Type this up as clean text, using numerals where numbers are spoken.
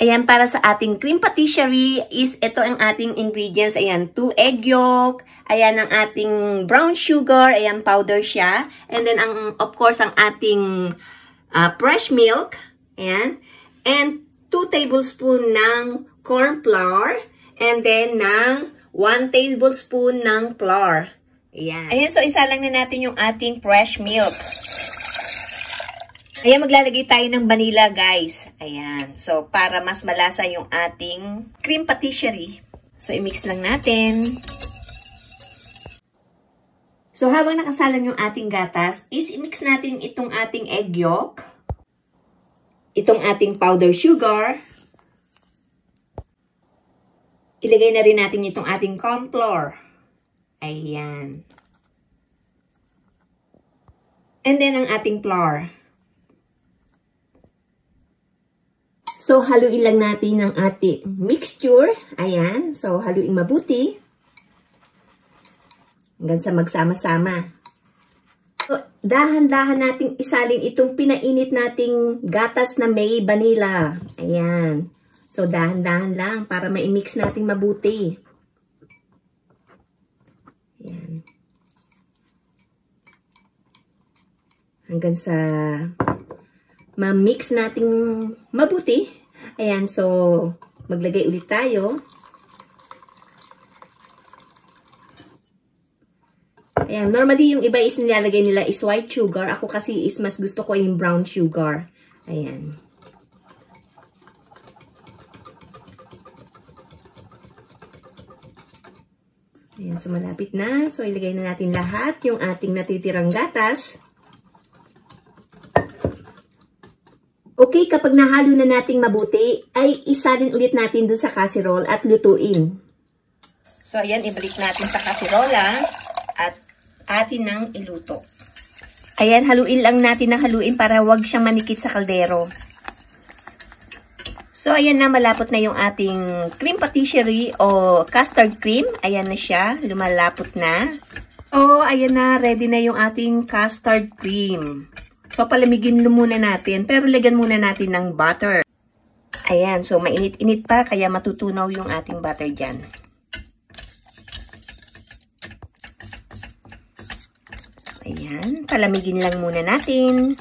Ayan, para sa ating cream patisserie is ito ang ating ingredients. Ayan, 2 egg yolk. Ayan ang ating brown sugar. Ayan, powder siya. And then, of course, ang ating fresh milk. Ayan. And 2 tablespoon ng corn flour. And then, ng 1 tablespoon ng flour. Ayan. Ayan, so isa lang na natin yung ating fresh milk. Ayan, maglalagay tayo ng vanilla, guys. Ayan. So, para mas malasa yung ating cream patisserie. So, i-mix lang natin. So, habang nakasalan yung ating gatas, is i-mix natin itong ating egg yolk, itong ating powder sugar, ilagay na rin natin itong ating corn flour. Ayan. And then, ang ating flour. So, haluin lang natin ang ating mixture. Ayan. So, haluin mabuti. Hanggang sa magsama-sama. So, dahan-dahan nating isalin itong pinainit nating gatas na may vanilla. Ayan. So, dahan-dahan lang para ma-mix nating mabuti. Ayan. Hanggang sa ma-mix nating mabuti. Ayan, so, maglagay ulit tayo. Ayan, normally yung iba is nilalagay nila is white sugar. Ako kasi is mas gusto ko yung brown sugar. Ayan. Ayan, so malapit na. So, ilagay na natin lahat yung ating natitirang gatas. Okay, kapag nahalo na nating mabuti, ay isalin ulit natin doon sa casserole at lutuin. So, ayan, ibalik natin sa kaserola at atin nang iluto. Ayan, haluin lang natin ng haluin para wag siyang manikit sa kaldero. So, ayan na, malapot na yung ating cream patisserie o custard cream. Ayan na siya, lumalapot na. Oh, ayan na, ready na yung ating custard cream. So, palamigin muna natin, pero lagyan muna natin ng butter. Ayan, so mainit-init pa, kaya matutunaw yung ating butter dyan. Ayan, palamigin lang muna natin.